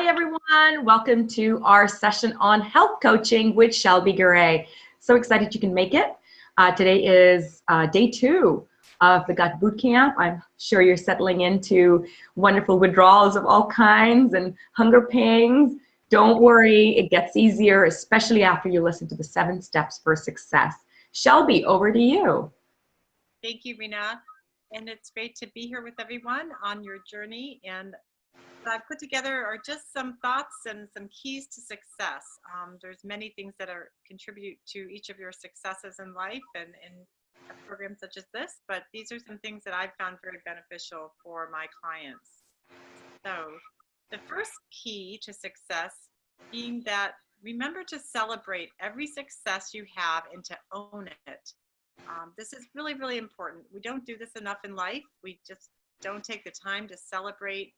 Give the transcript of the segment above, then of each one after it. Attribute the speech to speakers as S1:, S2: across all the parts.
S1: Hi, everyone. Welcome to our session on health coaching with Shelby Garay. So excited you can make it. Today is day 2 of the Gut Bootcamp. I'm sure you're settling into wonderful withdrawals of all kinds and hunger pangs. Don't worry, it gets easier, especially after you listen to the 7 steps for success. Shelby, over to you.
S2: Thank you, Rena. And it's great to be here with everyone on your journey. And what I've put together are just some thoughts and some keys to success. There's many things that contribute to each of your successes in life and in a program such as this, but these are some things that I've found very beneficial for my clients. So the first key to success being that remember to celebrate every success you have and to own it. This is really, really important. We don't do this enough in life. We just don't take the time to celebrate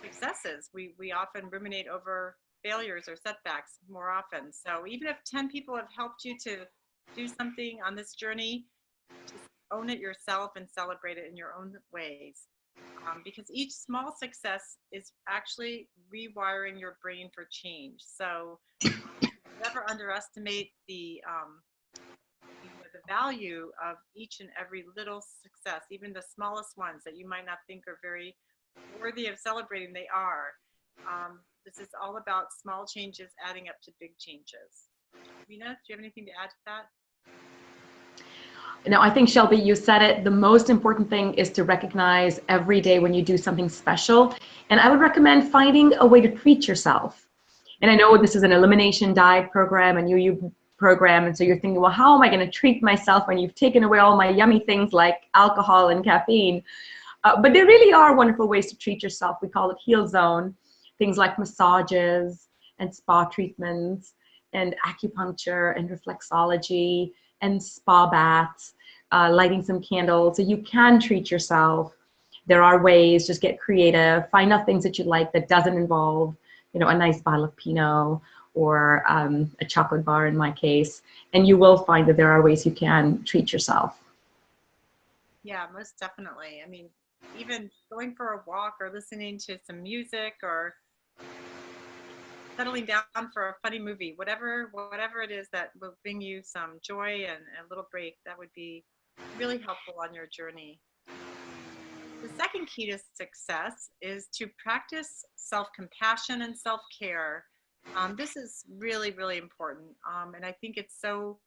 S2: successes. We often ruminate over failures or setbacks more often. So even if 10 people have helped you to do something on this journey, just own it yourself and celebrate it in your own ways. Because each small success is actually rewiring your brain for change. So never underestimate the value of each and every little success, even the smallest ones that you might not think are very worthy of celebrating. They are. This is all about small changes adding up to big changes. Rena, do you have anything to add to that?
S1: No, I think, Shelby, you said it. The most important thing is to recognize every day when you do something special. And I would recommend finding a way to treat yourself. And I know this is an elimination diet program and you program, and so you're thinking, well, how am I going to treat myself when you've taken away all my yummy things like alcohol and caffeine? But there really are wonderful ways to treat yourself. We call it Heal Zone. Things like massages and spa treatments and acupuncture and reflexology and spa baths, lighting some candles. So you can treat yourself. There are ways. Just get creative. Find out things that you like that doesn't involve, a nice bottle of Pinot or a chocolate bar in my case. And you will find that there are ways you can treat yourself.
S2: Yeah, most definitely. I mean, even going for a walk or listening to some music or settling down for a funny movie, whatever it is that will bring you some joy and a little break, that would be really helpful on your journey. The second key to success is to practice self-compassion and self-care. This is really, really important. And I think it's so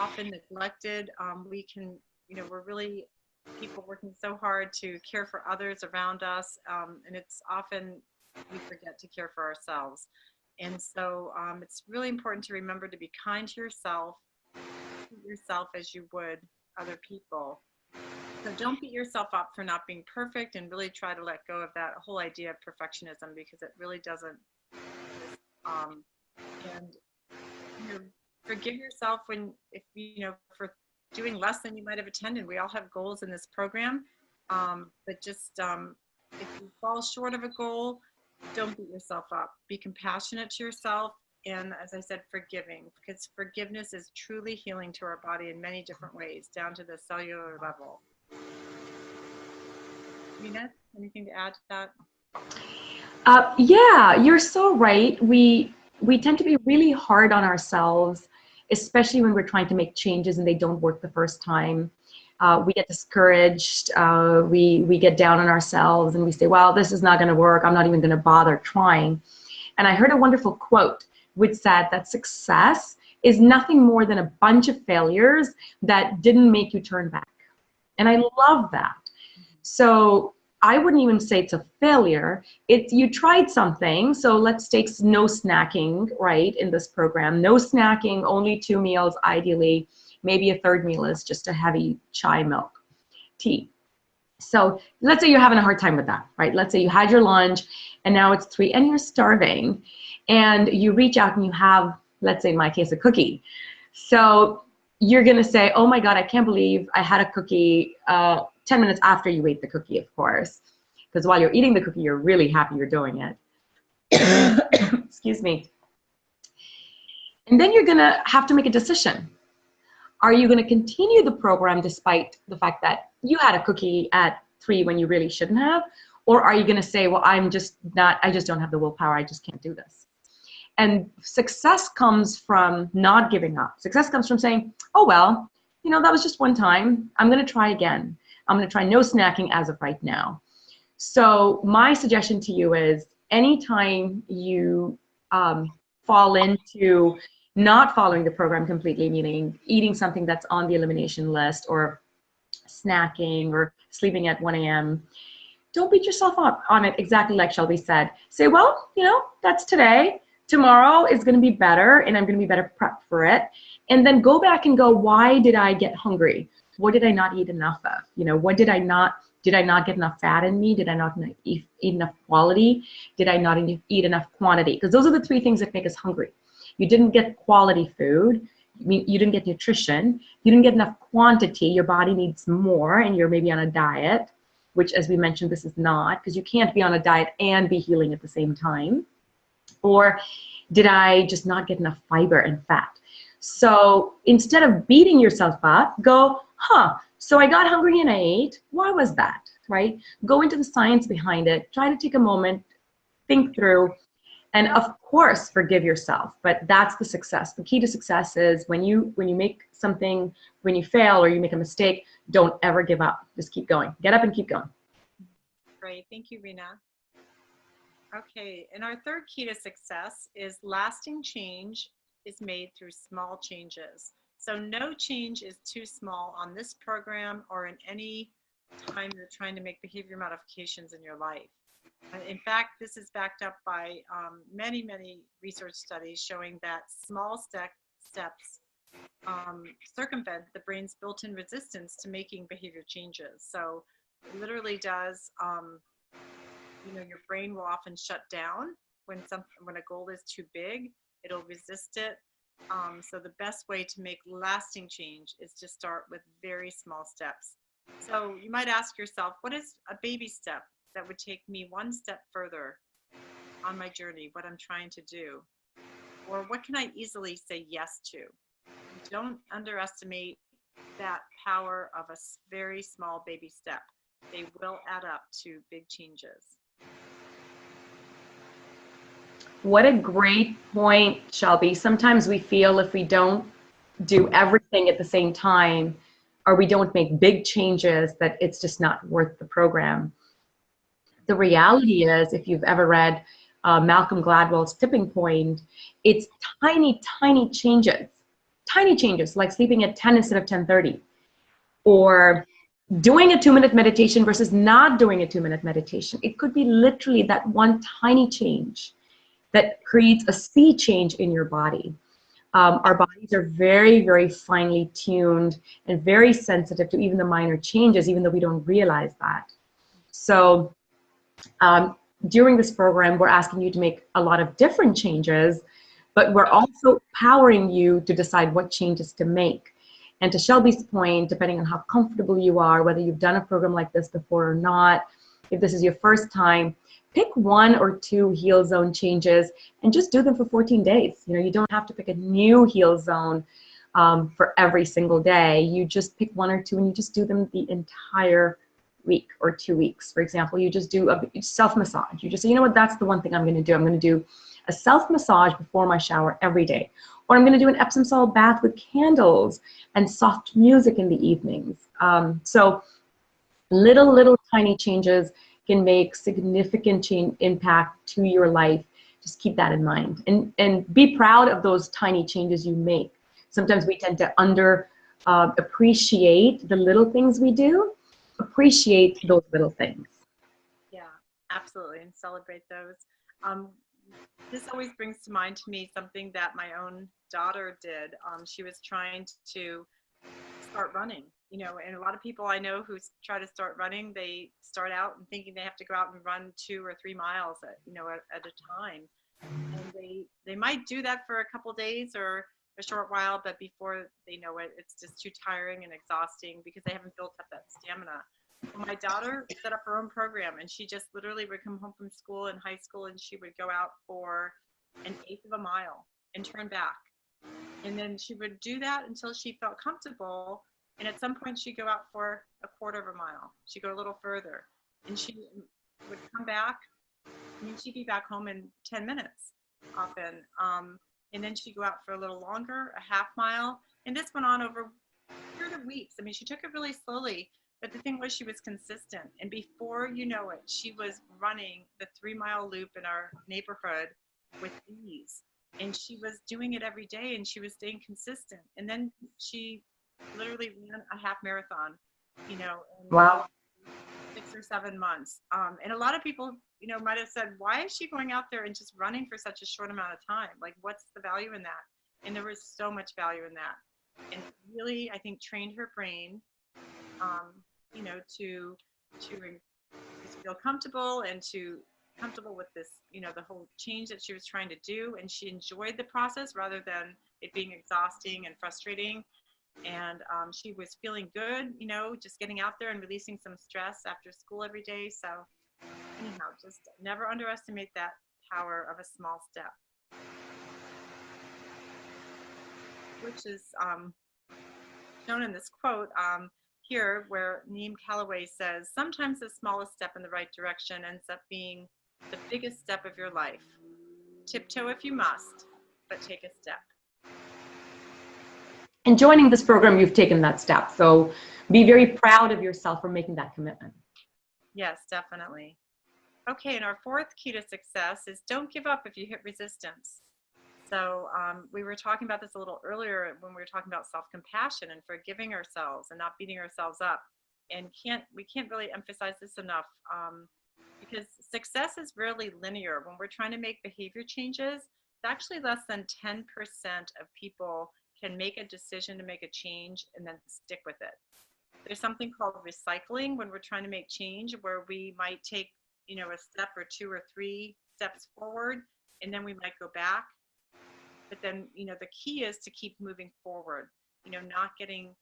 S2: often neglected. We're really people working so hard to care for others around us, and it's often we forget to care for ourselves. And so it's really important to remember to be kind to yourself, treat yourself as you would other people. So don't beat yourself up for not being perfect, and really try to let go of that whole idea of perfectionism, because it really doesn't. And forgive yourself for doing less than you might have attended. We all have goals in this program, but just if you fall short of a goal, don't beat yourself up. Be compassionate to yourself, and as I said, forgiving, because forgiveness is truly healing to our body in many different ways, down to the cellular level. Rena, anything to add to that?
S1: Yeah, you're so right. We tend to be really hard on ourselves, especially when we're trying to make changes and they don't work the first time. We get discouraged, we get down on ourselves, and we say, well, this is not going to work. I'm not even going to bother trying. And I heard a wonderful quote which said that success is nothing more than a bunch of failures that didn't make you turn back. And I love that. So I wouldn't even say it's a failure. You tried something. So let's take no snacking, right, in this program. No snacking, only 2 meals ideally. Maybe a third meal is just a heavy chai milk tea. So let's say you're having a hard time with that, right? Let's say you had your lunch and now it's 3 and you're starving, and you reach out and you have, let's say in my case, a cookie. So you're going to say, oh my God, I can't believe I had a cookie 10 minutes after you ate the cookie, of course, because while you're eating the cookie, you're really happy you're doing it. Excuse me. And then you're going to have to make a decision. Are you going to continue the program despite the fact that you had a cookie at 3 when you really shouldn't have? Or are you going to say, well, I just don't have the willpower. I just can't do this. And success comes from not giving up. Success comes from saying, oh, well, that was just one time. I'm going to try again. I'm going to try no snacking as of right now. So my suggestion to you is anytime you fall into not following the program completely, meaning eating something that's on the elimination list or snacking or sleeping at 1 a.m., don't beat yourself up on it, exactly like Shelby said. Say, well, that's today. Tomorrow is going to be better, and I'm going to be better prepped for it. And then go back and go, why did I get hungry? What did I not eat enough of? What did I not get enough fat in me? Did I not eat enough quality? Did I not eat enough quantity? Because those are the three things that make us hungry. You didn't get quality food. You didn't get nutrition. You didn't get enough quantity. Your body needs more, and you're maybe on a diet, which, as we mentioned, this is not, because you can't be on a diet and be healing at the same time. Or did I just not get enough fiber and fat? So instead of beating yourself up, go, so I got hungry and I ate. Why was that, right? Go into the science behind it. Try to take a moment, think through, and of course, forgive yourself. But that's the success. The key to success is when you make something, when you fail or you make a mistake, don't ever give up. Just keep going. Get up and keep going.
S2: Great. Thank you, Rena. Okay, and our third key to success is lasting change is made through small changes. So no change is too small on this program or in any time you're trying to make behavior modifications in your life. In fact, this is backed up by many, many research studies showing that small steps circumvent the brain's built-in resistance to making behavior changes. So it literally does, your brain will often shut down when a goal is too big. It'll resist it. So the best way to make lasting change is to start with very small steps. So you might ask yourself, what is a baby step that would take me one step further on my journey, what I'm trying to do? Or what can I easily say yes to? Don't underestimate that power of a very small baby step. They will add up to big changes.
S1: What a great point, Shelby. Sometimes we feel if we don't do everything at the same time, or we don't make big changes, that it's just not worth the program. The reality is, if you've ever read Malcolm Gladwell's Tipping Point, it's tiny, tiny changes like sleeping at 10 instead of 10:30, or doing a 2-minute meditation versus not doing a 2-minute meditation. It could be literally that one tiny change that creates a sea change in your body. Our bodies are very, very finely tuned and very sensitive to even the minor changes, even though we don't realize that. So during this program, we're asking you to make a lot of different changes, but we're also powering you to decide what changes to make. And to Shelby's point, depending on how comfortable you are, whether you've done a program like this before or not, if this is your first time, pick 1 or 2 heal zone changes and just do them for 14 days. You don't have to pick a new heal zone for every single day. You just pick 1 or 2 and you just do them the entire week or 2 weeks. For example, you just do a self-massage. You just say, you know what, that's the one thing I'm going to do. I'm going to do a self-massage before my shower every day. Or I'm going to do an Epsom salt bath with candles and soft music in the evenings. So little tiny changes can make significant impact to your life. Just keep that in mind. And be proud of those tiny changes you make. Sometimes we tend to appreciate the little things we do. Appreciate those little things.
S2: Yeah, absolutely, and celebrate those. This always brings to mind to me something that my own daughter did. She was trying to start running, and a lot of people I know who try to start running, they start out and thinking they have to go out and run 2 or 3 miles at a time. And they might do that for a couple days or a short while, but before they know it, it's just too tiring and exhausting because they haven't built up that stamina. Well, my daughter set up her own program, and she just literally would come home from school in high school and she would go out for 1/8 of a mile and turn back. And then she would do that until she felt comfortable. And at some point she'd go out for 1/4 of a mile. She'd go a little further. And would come back. I mean, she'd be back home in 10 minutes often. And then she'd go out for a little longer, a half mile. And this went on over a period of weeks. I mean, she took it really slowly, but the thing was she was consistent. And before you know it, she was running the 3-mile loop in our neighborhood with ease. And she was doing it every day, and she was staying consistent. And then she literally ran a half marathon, you know, in
S1: Wow.
S2: 6 or 7 months. And a lot of people, you know, might have said, why is she going out there and just running for such a short amount of time? Like, what's the value in that? And there was so much value in that. And really, I think, trained her brain, you know, to just feel comfortable and to comfortable with this, you know, the whole change that she was trying to do. And she enjoyed the process rather than it being exhausting and frustrating. And she was feeling good, you know, just getting out there and releasing some stress after school every day. So anyhow, just never underestimate that power of a small step, which is shown in this quote here, where Neem Calloway says, sometimes the smallest step in the right direction ends up being the biggest step of your life. Tiptoe if you must, but take a step.
S1: And joining this program, you've taken that step. So be very proud of yourself for making that commitment.
S2: Yes, definitely. Okay, and our fourth key to success is don't give up if you hit resistance. So we were talking about this a little earlier when we were talking about self-compassion and forgiving ourselves and not beating ourselves up. And we can't really emphasize this enough because success is rarely linear. When we're trying to make behavior changes, it's actually less than 10% of people can make a decision to make a change and then stick with it. There's something called recycling when we're trying to make change, where we might take, you know, a step or 2 or 3 steps forward, and then we might go back. But then, you know, the key is to keep moving forward, you know, not getting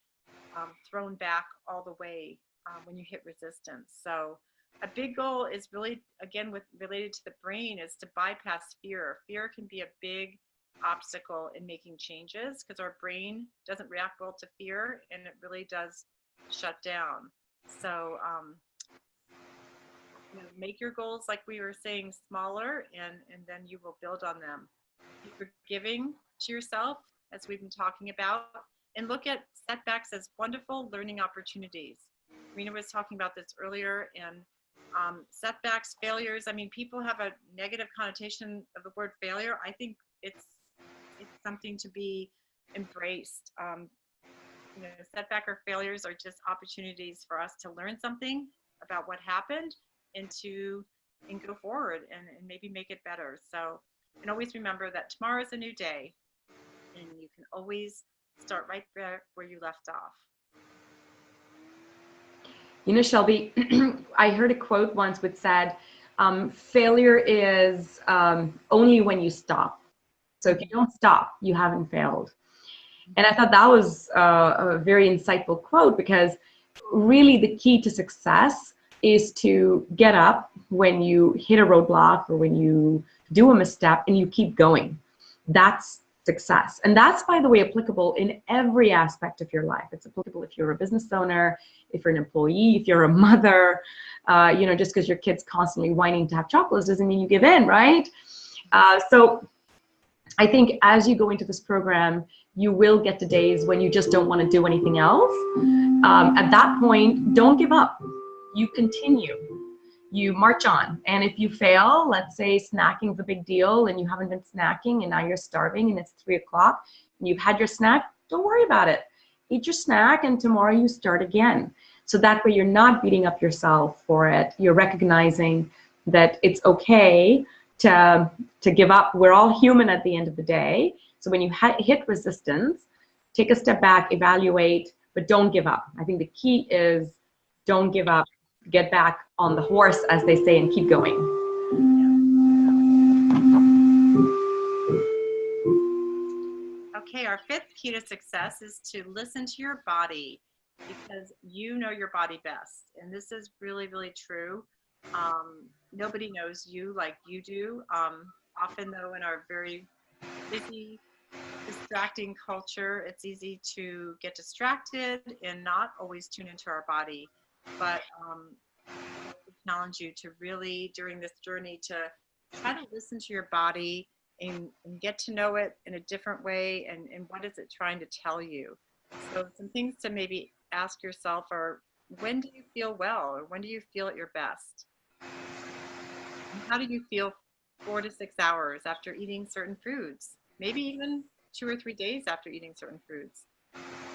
S2: thrown back all the way when you hit resistance. So a big goal is really, again, related to the brain, is to bypass fear. Fear can be a big obstacle in making changes because our brain doesn't react well to fear, and it really does shut down. So you know, make your goals, like we were saying, smaller, and then you will build on them. Be forgiving to yourself, as we've been talking about, and look at setbacks as wonderful learning opportunities. Rena was talking about this earlier, and setbacks, failures, I mean, people have a negative connotation of the word failure. I think it's something to be embraced. You know, setback or failures are just opportunities for us to learn something about what happened and go forward and maybe make it better. So, and always remember that tomorrow is a new day, and you can always start right there where you left off.
S1: You know, Shelby, I heard a quote once which said, failure is only when you stop. So if you don't stop, you haven't failed. And I thought that was a very insightful quote, because really the key to success is to get up when you hit a roadblock or when you do a misstep and you keep going. That's success. And that's, by the way, applicable in every aspect of your life. It's applicable if you're a business owner, if you're an employee, if you're a mother. You know, just because your kid's constantly whining to have chocolates doesn't mean you give in, right? So I think as you go into this program, you will get to days when you just don't want to do anything else. At that point, don't give up. You continue. You march on. And if you fail, let's say snacking's a big deal and you haven't been snacking and now you're starving and it's 3 o'clock and you've had your snack, don't worry about it. Eat your snack and tomorrow you start again. So that way you're not beating up yourself for it. You're recognizing that it's okay to give up. We're all human at the end of the day. So when you hit resistance, take a step back, evaluate, but don't give up. I think the key is don't give up. Get back on the horse, as they say, and keep going.
S2: Okay, our fifth key to success is to listen to your body, because you know your body best. And this is really, really true. Nobody knows you like you do. Often, though, in our very busy, distracting culture, it's easy to get distracted and not always tune into our body. But challenge you to really, during this journey, to try to listen to your body and get to know it in a different way, and what is it trying to tell you. So some things to maybe ask yourself are, when do you feel well, or when do you feel at your best? And how do you feel 4 to 6 hours after eating certain foods? Maybe even 2 or 3 days after eating certain foods.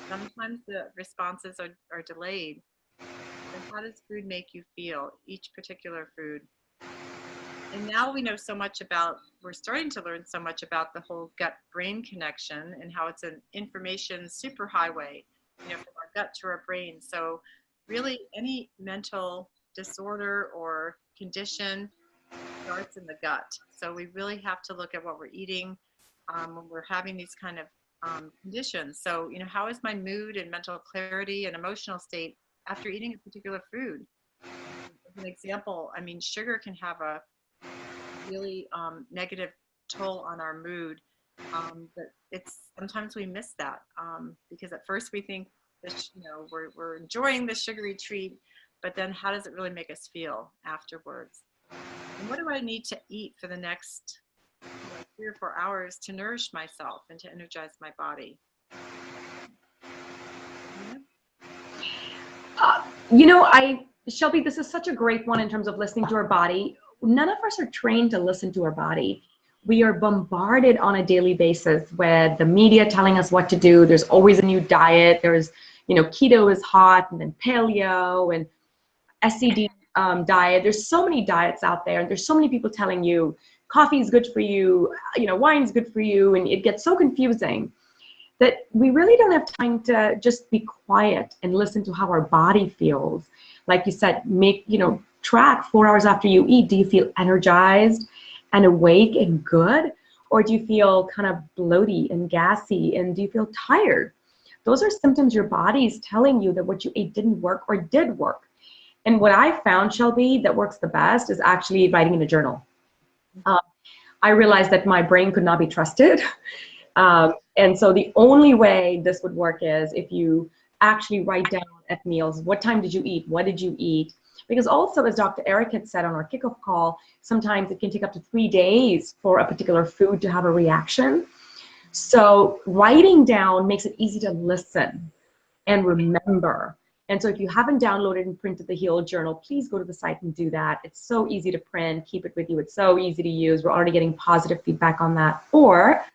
S2: Sometimes the responses are delayed. And how does food make you feel, each particular food? And now we know so much about, we're starting to learn so much about the whole gut-brain connection and how it's an information superhighway, from our gut to our brain. So really any mental disorder or condition starts in the gut. So we really have to look at what we're eating when we're having these kind of conditions. So, how is my mood and mental clarity and emotional state after eating a particular food? As an example, sugar can have a really negative toll on our mood, but sometimes we miss that because at first we think that we're enjoying the sugary treat, but then how does it really make us feel afterwards? And what do I need to eat for the next 3 or 4 hours to nourish myself and to energize my body?
S1: Shelby, this is such a great one in terms of listening to our body. None of us are trained to listen to our body. We are bombarded on a daily basis with the media telling us what to do. There's always a new diet. There's, keto is hot, and then paleo and SCD diet. There's so many diets out there, and there's so many people telling you coffee is good for you, wine's good for you, and it gets so confusing that we really don't have time to just be quiet and listen to how our body feels. Like you said, track 4 hours after you eat. Do you feel energized and awake and good? Or do you feel kind of bloaty and gassy? And do you feel tired? Those are symptoms your body is telling you that what you ate didn't work or did work. And what I found, Shelby, that works the best is actually writing in a journal. I realized that my brain could not be trusted. And so the only way this would work is if you actually write down at meals, what time did you eat? What did you eat? Because also, as Dr. Eric had said on our kickoff call, sometimes it can take up to 3 days for a particular food to have a reaction. So writing down makes it easy to listen and remember. And so if you haven't downloaded and printed the Heal Journal, please go to the site and do that. It's so easy to print. Keep it with you. It's so easy to use. We're already getting positive feedback on that. Or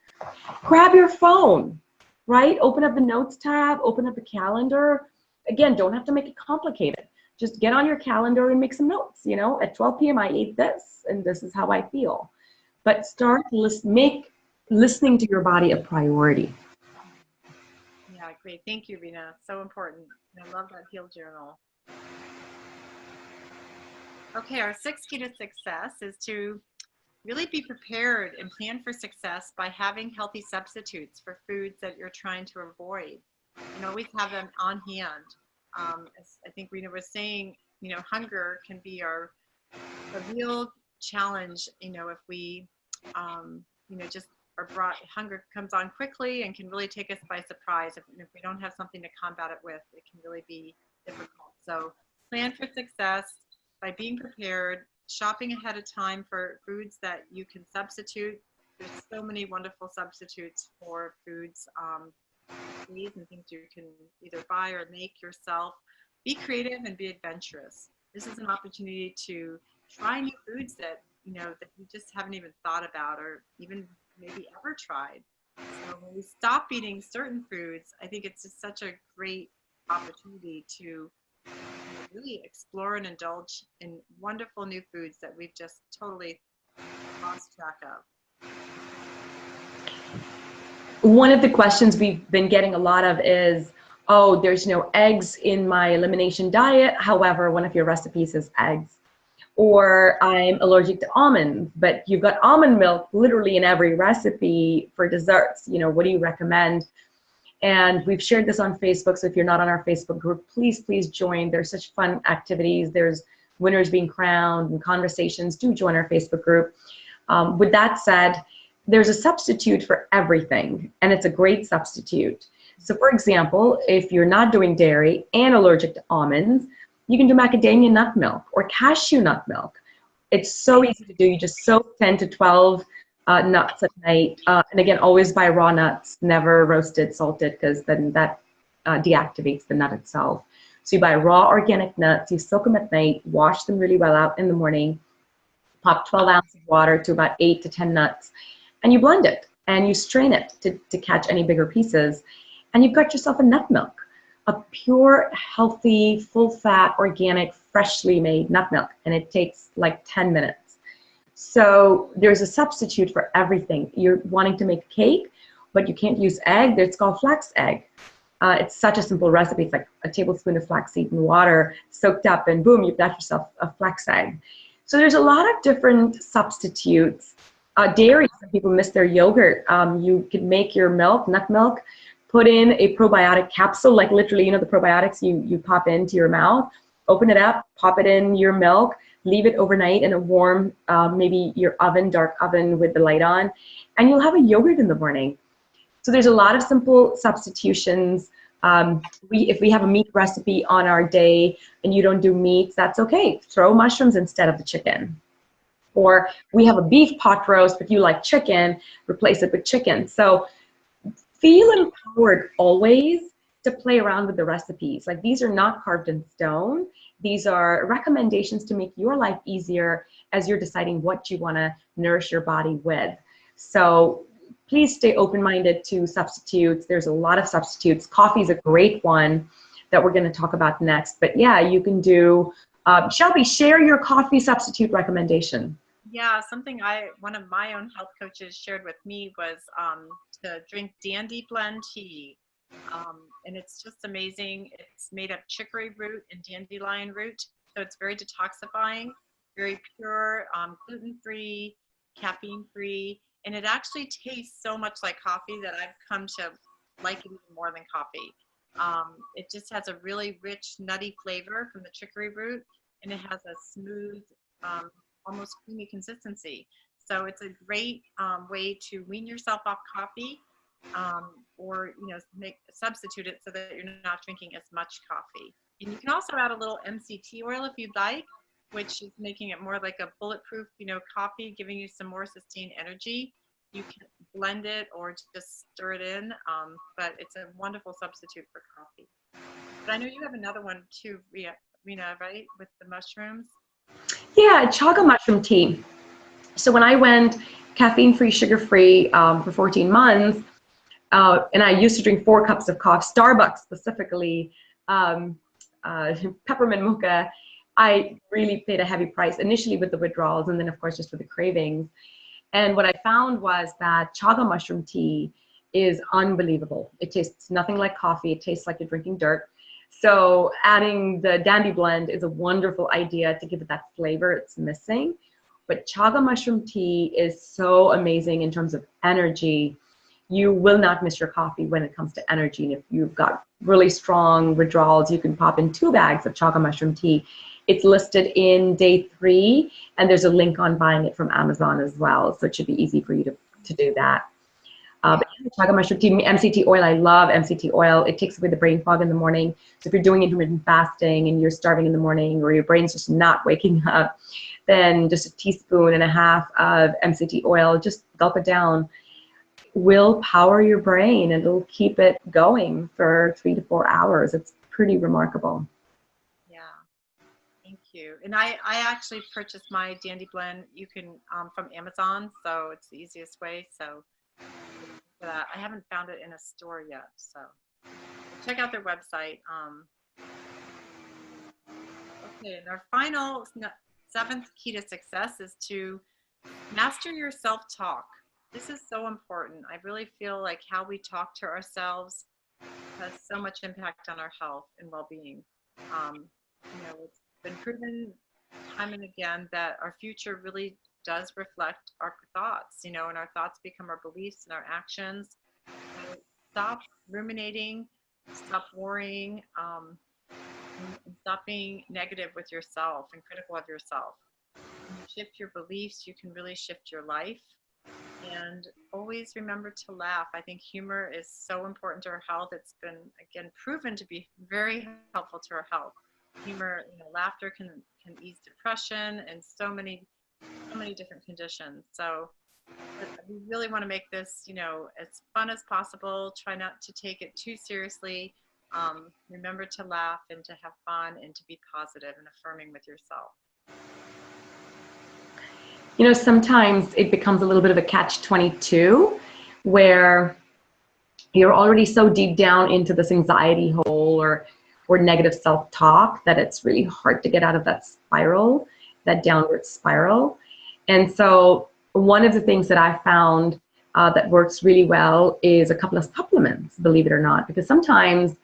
S1: grab your phone, right? Open up the notes tab, open up the calendar. Again, don't have to make it complicated. Just get on your calendar and make some notes. At 12 p.m. I ate this, and this is how I feel. But make listening to your body a priority.
S2: Yeah, great. Thank you, Rena. So important. I love that Heal Journal. Okay, our 6th key to success is to really be prepared and plan for success by having healthy substitutes for foods that you're trying to avoid. Always have them on hand. As I think Rena was saying, hunger can be a real challenge, if we, just are brought, hunger comes on quickly and can really take us by surprise. If we don't have something to combat it with, it can really be difficult. So plan for success by being prepared, shopping ahead of time for foods that you can substitute. There's so many wonderful substitutes for foods, and things you can either buy or make yourself. Be creative and be adventurous. This is an opportunity to try new foods that that you just haven't even thought about or even maybe ever tried. So when we stop eating certain foods, I think it's just such a great opportunity to really explore and indulge in wonderful new foods that we've just totally lost track of.
S1: One of the questions we've been getting a lot of is, oh, there's no eggs in my elimination diet. However, one of your recipes is eggs. Or I'm allergic to almonds, but you've got almond milk literally in every recipe for desserts. What do you recommend? And we've shared this on Facebook. So if you're not on our Facebook group, please join. There's such fun activities. There's winners being crowned and conversations. Do join our Facebook group. With that said, there's a substitute for everything, and it's a great substitute. So for example, if you're not doing dairy and allergic to almonds, You can do macadamia nut milk or cashew nut milk. It's so easy to do. You just soak 10 to 12 nuts at night. And again, always buy raw nuts, never roasted, salted, because then that deactivates the nut itself. So you buy raw organic nuts, you soak them at night, wash them really well out in the morning, pop 12 ounces of water to about 8 to 10 nuts, and you blend it and you strain it to catch any bigger pieces. And you've got yourself a nut milk, a pure, healthy, full-fat, organic, freshly made nut milk. And it takes like 10 minutes. So there's a substitute for everything. You're wanting to make cake, but you can't use egg. It's called flax egg. It's such a simple recipe. It's like a tablespoon of flaxseed in water soaked up, and boom, you've got yourself a flax egg. So there's a lot of different substitutes. Dairy, some people miss their yogurt. You can make your milk, nut milk, put in a probiotic capsule, like literally, you know, the probiotics you pop into your mouth, open it up, pop it in your milk, leave it overnight in a warm, maybe your oven, dark oven with the light on, and you'll have a yogurt in the morning. So there's a lot of simple substitutions. If we have a meat recipe on our day and you don't do meats, that's okay. Throw mushrooms instead of the chicken. Or we have a beef pot roast, but you like chicken, replace it with chicken. So feel empowered always to play around with the recipes. Like, these are not carved in stone. These are recommendations to make your life easier as you're deciding what you want to nourish your body with. So please stay open-minded to substitutes. There's a lot of substitutes. Coffee is a great one that we're going to talk about next. But yeah, you can do, Shelby, share your coffee substitute recommendation.
S2: Yeah, something one of my own health coaches shared with me was to drink dandy blend tea. And it's just amazing. It's made of chicory root and dandelion root. So it's very detoxifying, very pure, gluten-free, caffeine-free. And it actually tastes so much like coffee that I've come to like it even more than coffee. It just has a really rich, nutty flavor from the chicory root, and it has a smooth, almost creamy consistency. So it's a great way to wean yourself off coffee, or substitute it so that you're not drinking as much coffee. And you can also add a little MCT oil if you'd like, which is making it more like a bulletproof, coffee, giving you some more sustained energy. You can blend it or just stir it in, but it's a wonderful substitute for coffee. But I know you have another one too, Rena, right, with the mushrooms?
S1: Yeah, chaga mushroom tea. So when I went caffeine-free, sugar-free for 14 months, and I used to drink 4 cups of coffee, Starbucks specifically, peppermint mocha, I really paid a heavy price initially with the withdrawals, and then of course just with the cravings. And what I found was that chaga mushroom tea is unbelievable. It tastes nothing like coffee. It tastes like you're drinking dirt. So adding the dandy blend is a wonderful idea to give it that flavor it's missing. But chaga mushroom tea is so amazing in terms of energy. You will not miss your coffee when it comes to energy. And if you've got really strong withdrawals, you can pop in 2 bags of chaga mushroom tea. It's listed in day 3, and there's a link on buying it from Amazon as well. So it should be easy for you to do that. But chaga mushroom tea, MCT oil, I love MCT oil. It takes away the brain fog in the morning. So if you're doing intermittent fasting and you're starving in the morning, or your brain's just not waking up, then just a 1.5 teaspoons of MCT oil, just gulp it down, will power your brain, and it'll keep it going for 3 to 4 hours. It's pretty remarkable.
S2: Yeah, thank you. And I actually purchased my Dandy Blend, you can, from Amazon, so it's the easiest way. So for that, I haven't found it in a store yet, so check out their website. Okay, and our final 7th key to success is to master your self-talk. This is so important. I really feel like how we talk to ourselves has so much impact on our health and well-being. It's been proven time and again that our future really does reflect our thoughts, and our thoughts become our beliefs and our actions. So stop ruminating, stop worrying, and stop being negative with yourself and critical of yourself. When you shift your beliefs, you can really shift your life. And always remember to laugh. I think humor is so important to our health. It's been, again, proven to be very helpful to our health. Humor, laughter can ease depression and so many different conditions. So we really want to make this, as fun as possible. Try not to take it too seriously. Remember to laugh and to have fun and to be positive and affirming with yourself.
S1: Sometimes it becomes a little bit of a catch-22 where you're already so deep down into this anxiety hole or negative self-talk that it's really hard to get out of that spiral, that downward spiral. And so one of the things that I found that works really well is a couple of supplements, believe it or not, because sometimes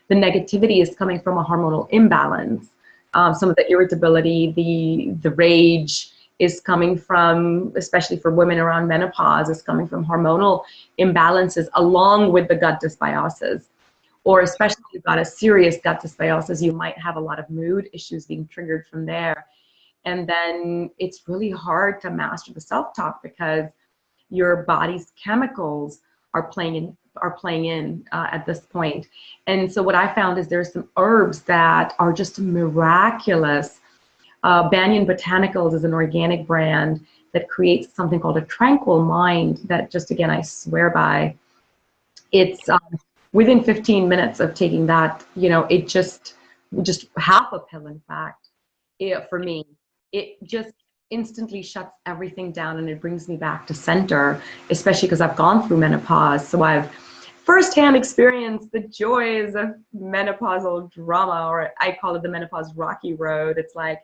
S1: the negativity is coming from a hormonal imbalance. Some of the irritability, the rage is coming from, especially for women around menopause, is coming from hormonal imbalances along with the gut dysbiosis. Or especially if you've got a serious gut dysbiosis, you might have a lot of mood issues being triggered from there. And then it's really hard to master the self-talk because your body's chemicals are playing in at this point. And so what I found is there's some herbs that are just miraculous. Banyan Botanicals is an organic brand that creates something called a tranquil mind that just, again, I swear by. It's within 15 minutes of taking that, it just half a pill, in fact, for me, it just instantly shuts everything down and it brings me back to center, especially because I've gone through menopause. So I've firsthand experienced the joys of menopausal drama, or I call it the menopause rocky road. It's like,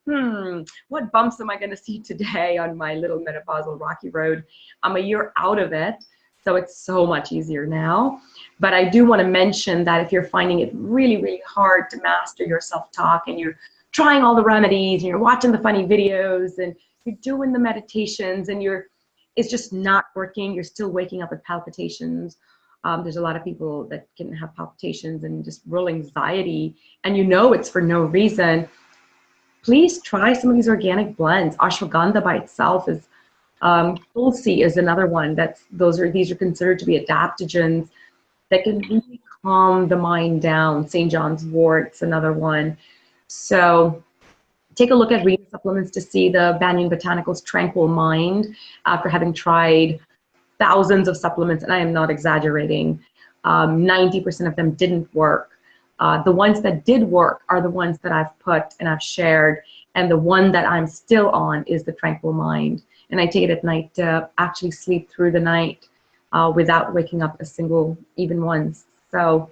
S1: what bumps am I going to see today on my little menopausal rocky road? I'm a year out of it, so it's so much easier now. But I do want to mention that if you're finding it really, really hard to master your self-talk and you're trying all the remedies and you're watching the funny videos and you're doing the meditations and it's just not working, you're still waking up with palpitations. There's a lot of people that can have palpitations and just real anxiety, and it's for no reason. Please try some of these organic blends. Ashwagandha by itself is, tulsi is another one. These are considered to be adaptogens that can really calm the mind down. St. John's wort's another one. So take a look at reading supplements to see the Banyan Botanicals Tranquil Mind after having tried thousands of supplements, and I am not exaggerating. 90% of them didn't work. The ones that did work are the ones that I've put and I've shared, and the one that I'm still on is the Tranquil Mind. And I take it at night to actually sleep through the night without waking up even once. So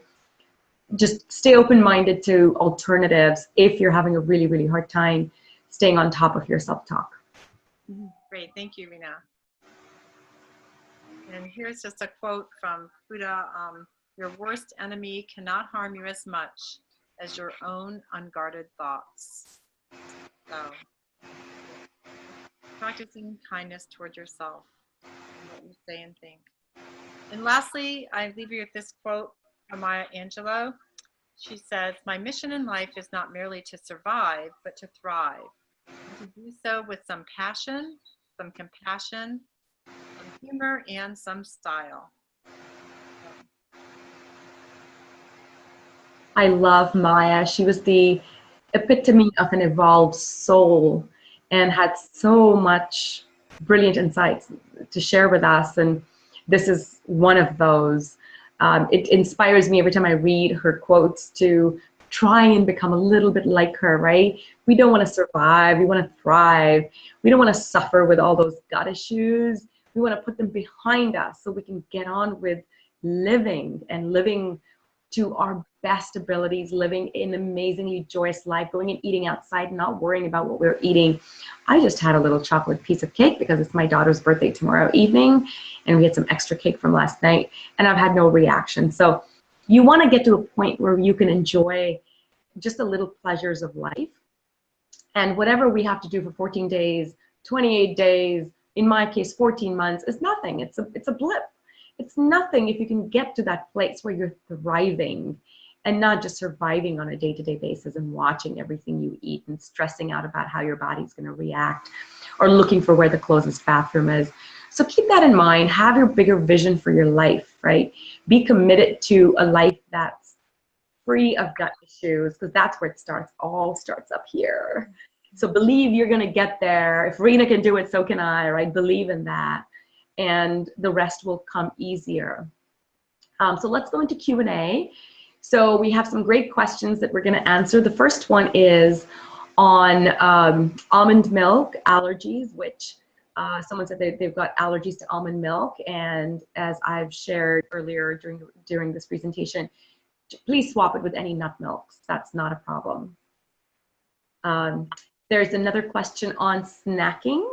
S1: just stay open-minded to alternatives if you're having a really, really hard time staying on top of your self-talk.
S2: Great, thank you, Rena. And here's just a quote from Buddha. Your worst enemy cannot harm you as much as your own unguarded thoughts. So, practicing kindness toward yourself, what you say and think. And lastly, I leave you with this quote from Maya Angelou. She says, "My mission in life is not merely to survive, but to thrive. And to do so with some passion, some compassion, some humor, and some style."
S1: I love Maya. She was the epitome of an evolved soul and had so much brilliant insights to share with us. And this is one of those. It inspires me every time I read her quotes to try and become a little bit like her, right? We don't want to survive. We want to thrive. We don't want to suffer with all those gut issues. We want to put them behind us so we can get on with living to our best abilities, living an amazingly joyous life, going and eating outside, not worrying about what we're eating. I just had a little chocolate piece of cake because it's my daughter's birthday tomorrow evening, and we had some extra cake from last night, and I've had no reaction. So you want to get to a point where you can enjoy just the little pleasures of life. And whatever we have to do for 14 days, 28 days, in my case, 14 months, is nothing. It's a blip. It's nothing if you can get to that place where you're thriving and not just surviving on a day-to-day basis and watching everything you eat and stressing out about how your body's going to react or looking for where the closest bathroom is. So keep that in mind. Have your bigger vision for your life, right? Be committed to a life that's free of gut issues, because that's where it starts. All starts up here. So believe you're going to get there. If Rena can do it, so can I, right? Believe in that. And the rest will come easier. So let's go into Q&A. So we have some great questions that we're going to answer. The first one is on almond milk allergies, which someone said they've got allergies to almond milk. And as I've shared earlier during this presentation, please swap it with any nut milks. That's not a problem. There's another question on snacking.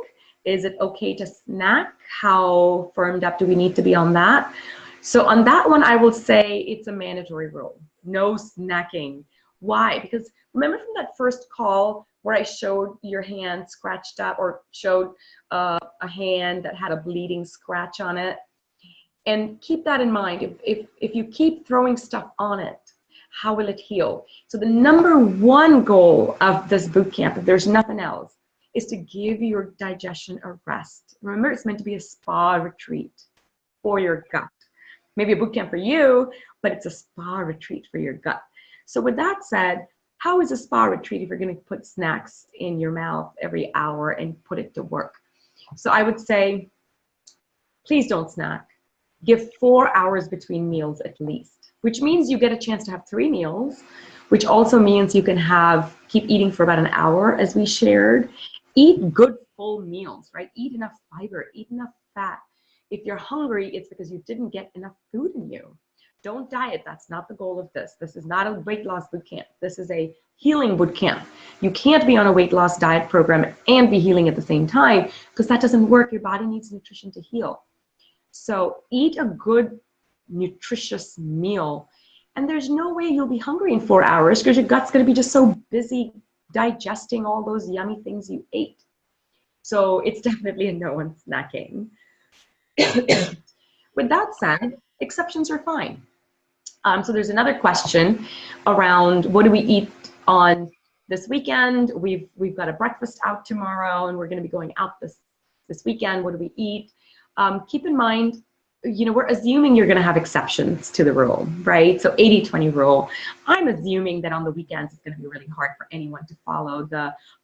S1: Is it okay to snack? How firmed up do we need to be on that? So on that one, I will say it's a mandatory rule. No snacking. Why? Because remember from that first call where I showed your hand scratched up, or showed a hand that had a bleeding scratch on it? And keep that in mind. If you keep throwing stuff on it, how will it heal? So the number one goal of this boot camp, if there's nothing else, is to give your digestion a rest. Remember, it's meant to be a spa retreat for your gut. Maybe a boot camp for you, but it's a spa retreat for your gut. So with that said, how is a spa retreat if you're going to put snacks in your mouth every hour and put it to work? So I would say, please don't snack. Give 4 hours between meals at least, which means you get a chance to have 3 meals, which also means you can keep eating for about an hour, as we shared. Eat good full meals, right? Eat enough fiber, eat enough fat. If you're hungry, it's because you didn't get enough food in you. Don't diet. That's not the goal of this. This is not a weight loss boot camp. This is a healing boot camp. You can't be on a weight loss diet program and be healing at the same time, because that doesn't work. Your body needs nutrition to heal. So eat a good, nutritious meal. And there's no way you'll be hungry in 4 hours, because your gut's going to be just so busy digesting all those yummy things you ate. So it's definitely a no on snacking. With that said, exceptions are fine. So there's another question around what do we eat on this weekend? We've got a breakfast out tomorrow, and we're going to be going out this weekend. What do we eat? Keep in mind, we're assuming you're going to have exceptions to the rule, right? So 80-20 rule. I'm assuming that on the weekends it's going to be really hard for anyone to follow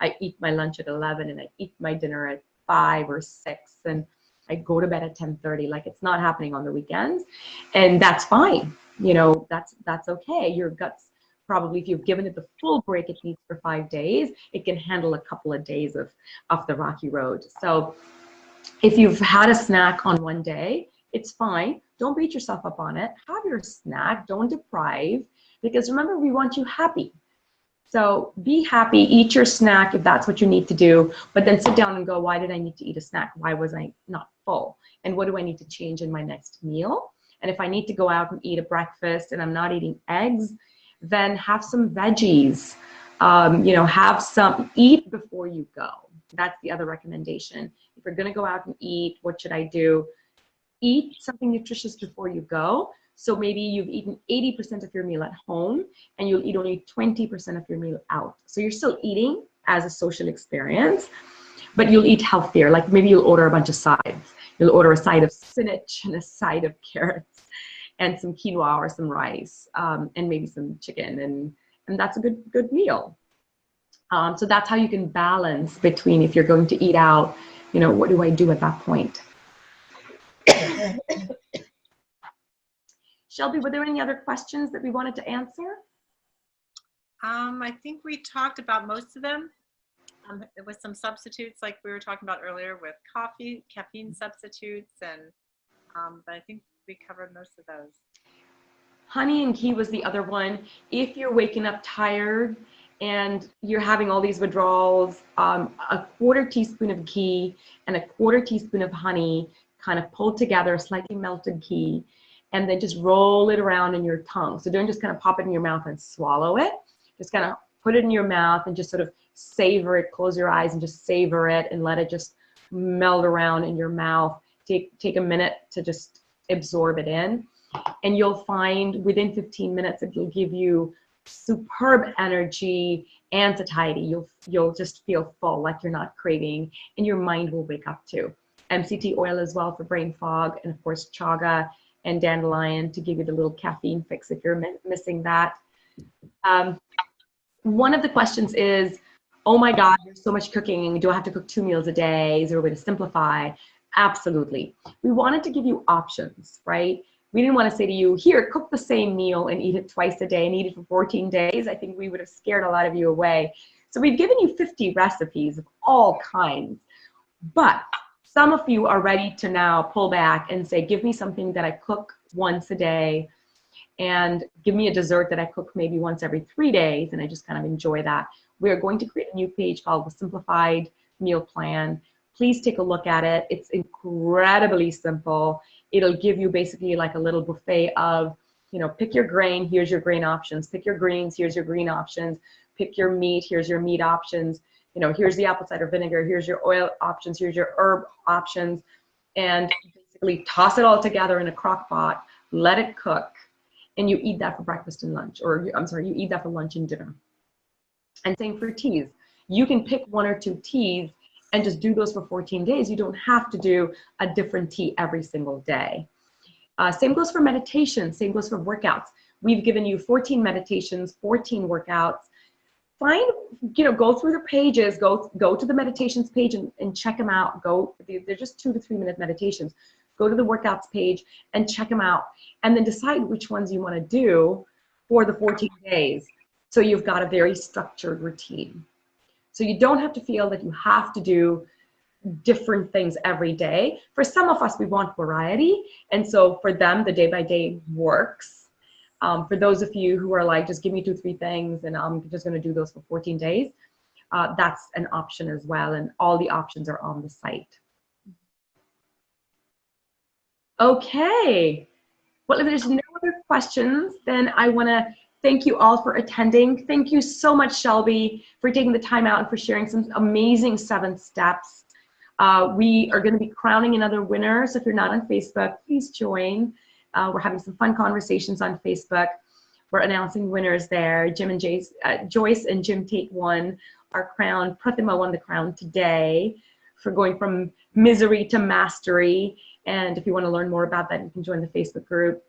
S1: I eat my lunch at 11 and I eat my dinner at 5 or 6 and I go to bed at 10:30. Like, it's not happening on the weekends, and that's fine. That's okay. Your gut's probably, if you've given it the full break it needs for 5 days, it can handle a couple of days of the rocky road. So if you've had a snack on one day, it's fine. Don't beat yourself up on it. Have your snack. Don't deprive, because remember, we want you happy. So be happy, eat your snack if that's what you need to do, but then sit down and go, why did I need to eat a snack? Why was I not full? And what do I need to change in my next meal? And if I need to go out and eat a breakfast and I'm not eating eggs, then have some veggies. Eat before you go. That's the other recommendation. If you're going to go out and eat, what should I do? Eat something nutritious before you go. So maybe you've eaten 80% of your meal at home and you'll eat only 20% of your meal out. So you're still eating as a social experience, but you'll eat healthier. Like, maybe you'll order a bunch of sides. You'll order a side of spinach and a side of carrots and some quinoa or some rice, and maybe some chicken, and that's a good meal. So that's how you can balance between, if you're going to eat out, what do I do at that point? Shelby, were there any other questions that we wanted to answer?
S2: I think we talked about most of them. With some substitutes, like we were talking about earlier, with coffee, caffeine substitutes, and but I think we covered most of those.
S1: Honey and ghee was the other one. If you're waking up tired and you're having all these withdrawals, a 1/4 teaspoon of ghee and a 1/4 teaspoon of honey kind of pulled together, slightly melted ghee, and then just roll it around in your tongue. So don't just kind of pop it in your mouth and swallow it. Just kind of put it in your mouth and just sort of savor it. Close your eyes and just savor it and let it just melt around in your mouth. Take a minute to just absorb it in. And you'll find within 15 minutes it'll give you superb energy and satiety. You'll just feel full, like you're not craving, and your mind will wake up too. MCT oil as well for brain fog, and of course chaga and dandelion to give you the little caffeine fix if you're missing that. One of the questions is, oh my God, there's so much cooking. Do I have to cook 2 meals a day? Is there a way to simplify? Absolutely. We wanted to give you options, right? We didn't want to say to you, here, cook the same meal and eat it twice a day and eat it for 14 days. I think we would have scared a lot of you away. So we've given you 50 recipes of all kinds, but some of you are ready to now pull back and say, give me something that I cook once a day, and give me a dessert that I cook maybe once every 3 days, and I just kind of enjoy that. We are going to create a new page called the Simplified Meal Plan. Please take a look at it. It's incredibly simple. It'll give you basically like a little buffet of, you know, pick your grain, here's your grain options. Pick your greens, here's your green options. Pick your meat, here's your meat options. You know, here's the apple cider vinegar, here's your oil options, here's your herb options. And basically toss it all together in a crock pot, let it cook, and you eat that for breakfast and lunch, or I'm sorry, you eat that for lunch and dinner. And same for teas. You can pick 1 or 2 teas and just do those for 14 days. You don't have to do a different tea every single day. Same goes for meditation, same goes for workouts. We've given you 14 meditations, 14 workouts. Find, you know, go through the pages, go to the meditations page and check them out. They're just 2 to 3 minute meditations. Go to the workouts page and check them out, and then decide which ones you want to do for the 14 days. So you've got a very structured routine. So you don't have to feel that you have to do different things every day. For some of us, we want variety. And so for them, the day by day works. For those of you who are like, just give me 2, 3 things and I'm just going to do those for 14 days, that's an option as well. And all the options are on the site. Okay. Well, if there's no other questions, then I want to thank you all for attending. Thank you so much, Shelby, for taking the time out and for sharing some amazing 7 steps. We are going to be crowning another winner, so if you're not on Facebook, please join. We're having some fun conversations on Facebook. We're announcing winners there. Joyce and Jim Tate won our crown. Pratima won the crown today for going from misery to mastery. And if you want to learn more about that, you can join the Facebook group.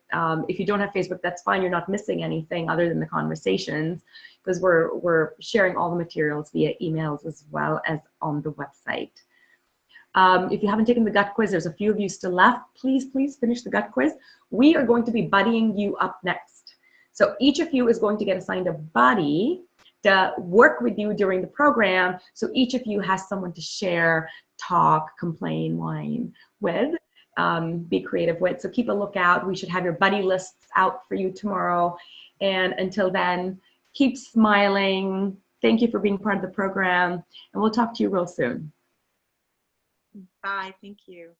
S1: If you don't have Facebook, that's fine. You're not missing anything other than the conversations, because we're sharing all the materials via emails as well as on the website. If you haven't taken the gut quiz, there's a few of you still left. Please finish the gut quiz. We are going to be buddying you up next. So each of you is going to get assigned a buddy to work with you during the program. So each of you has someone to share, talk, complain, whine with, be creative with. So keep a lookout. We should have your buddy lists out for you tomorrow. And until then, keep smiling. Thank you for being part of the program. And we'll talk to you real soon.
S2: Bye. Thank you.